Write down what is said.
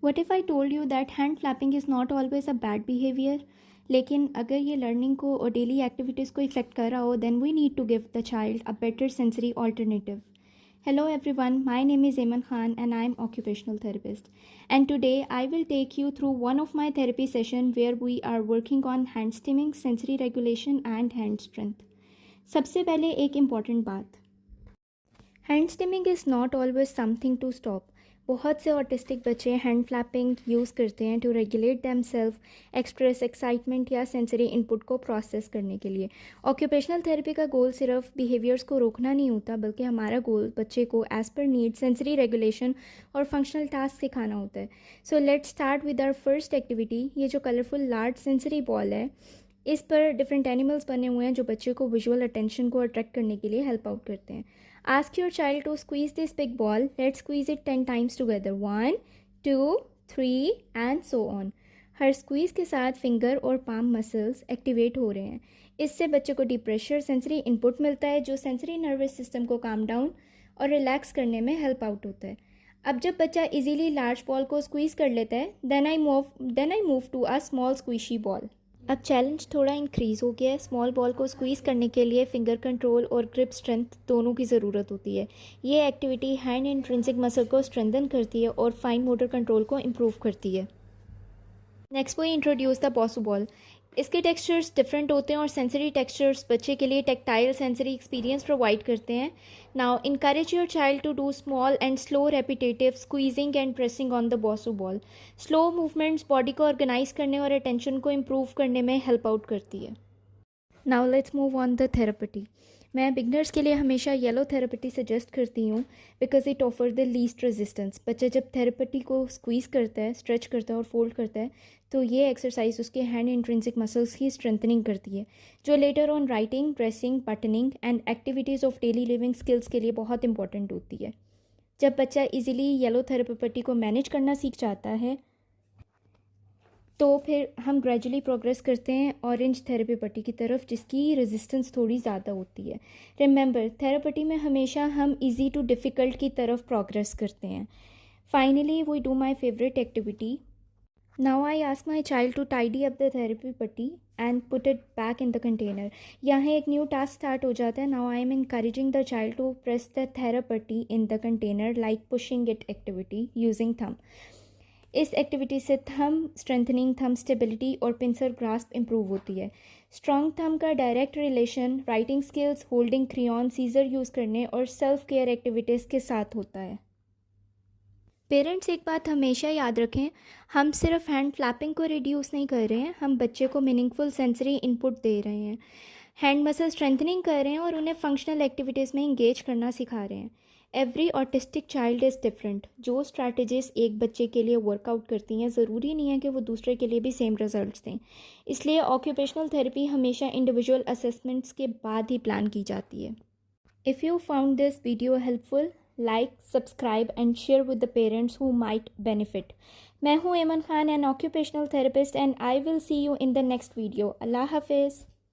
What if I told you that hand flapping is not always a bad behavior? लेकिन अगर ये learning को और डेली एक्टिविटीज़ को इफ़ेक्ट कर रहा हो then we need to give the child a better sensory alternative. Hello everyone, my name is Eman Khan and I am occupational therapist. And today I will take you through one of my therapy session where we are working on hand stimming, sensory regulation and hand strength. सबसे पहले एक important बात, hand stimming is not always something to stop. बहुत से autistic बच्चे hand flapping use करते हैं to regulate them self, express excitement या सेंसरी इनपुट को प्रोसेस करने के लिए. ऑक्यूपेशनल थेरेपी का गोल सिर्फ बिहेवियर्स को रोकना नहीं होता, बल्कि हमारा गोल बच्चे को as per need sensory regulation और फंक्शनल टास्क सिखाना होता है. So let's start with our first activity. ये जो कलरफुल लार्ज सेंसरी बॉल है, इस पर डिफरेंट एनिमल्स बने हुए हैं जो बच्चे को विजुअल अटेंशन को अट्रैक्ट करने के लिए हेल्प आउट करते हैं. Ask your child to squeeze this big ball. Let's squeeze it 10 times together. 1, 2, 3 and so on. Her squeeze के साथ फिंगर और पाम मसल्स एक्टिवेट हो रहे हैं. इससे बच्चे को डीप प्रेशर सेंसरी इनपुट मिलता है जो सेंसरी नर्वस सिस्टम को काम डाउन और रिलैक्स करने में हेल्प आउट होता है. अब जब बच्चा इजीली लार्ज बॉल को स्क्वीज़ कर लेता है then I move to a small squishy ball. अब चैलेंज थोड़ा इंक्रीज़ हो गया है. स्मॉल बॉल को स्क्वीज़ करने के लिए फिंगर कंट्रोल और ग्रिप स्ट्रेंथ दोनों की ज़रूरत होती है. ये एक्टिविटी हैंड इंट्रिंसिक मसल को स्ट्रेंथन करती है और फाइन मोटर कंट्रोल को इम्प्रूव करती है. Next we introduce the bosu ball. इसके टेक्सचर्स डिफरेंट होते हैं और सेंसरी टेक्सचर्स बच्चे के लिए टेक्टाइल सेंसरी एक्सपीरियंस प्रोवाइड करते हैं. Now encourage your child to do small and slow repetitive squeezing and pressing on the bosu ball. Slow movements body को ऑर्गेनाइज करने और अटेंशन को इम्प्रूव करने में हेल्प आउट करती है. Now let's move on the therapy. मैं beginners के लिए हमेशा येलो थेरेपी सजेस्ट करती हूँ because it offer the least resistance. बच्चा जब थेरेपी को स्क्वीज़ करता है, स्ट्रेच करता है और फोल्ड करता है तो ये एक्सरसाइज उसके हैंड इंट्रिंसिक मसल्स की स्ट्रेंथनिंग करती है जो later on writing, pressing, buttoning and activities of daily living skills के लिए बहुत इंपॉर्टेंट होती है. जब बच्चा इजीली येलो थेरेपी को मैनेज करना सीख जाता है तो फिर हम ग्रेजुअली प्रोग्रेस करते हैं ऑरेंज थेरेपी पट्टी की तरफ जिसकी रेजिस्टेंस थोड़ी ज़्यादा होती है. रिमेंबर, थेरेपी में हमेशा हम इजी टू डिफ़िकल्ट की तरफ प्रोग्रेस करते हैं. Finally we do my favourite activity. Now I ask my child to tidy up the therapy putty and put it back in the container. यहाँ एक न्यू टास्क स्टार्ट हो जाता है. Now I am encouraging the child to press the therapy in the container like pushing it activity using thumb. इस activity से thumb strengthening, thumb stability और pincer grasp improve होती है. स्ट्रॉन्ग थंब का direct relation writing skills, holding crayon, scissor use करने और self care activities के साथ होता है. पेरेंट्स एक बात हमेशा याद रखें, हम सिर्फ हैंड फ्लैपिंग को रिड्यूस नहीं कर रहे हैं, हम बच्चे को मीनिंगफुल सेंसरी इनपुट दे रहे हैं, हैंड मसल स्ट्रेंथनिंग कर रहे हैं और उन्हें फंक्शनल एक्टिविटीज़ में इंगेज करना सिखा रहे हैं. Every autistic child is different. जो स्ट्रैटेजीज़ एक बच्चे के लिए वर्कआउट करती हैं ज़रूरी नहीं है कि वो दूसरे के लिए भी सेम रिजल्ट्स दें. इसलिए ऑक्यूपेशनल थेरेपी हमेशा इंडिविजुअल असेसमेंट्स के बाद ही प्लान की जाती है. If you found this video helpful, like, subscribe and share with the parents who might benefit. मैं हूँ Eman Khan, an occupational therapist, and I will see you in the next video. अल्लाह हाफिज़.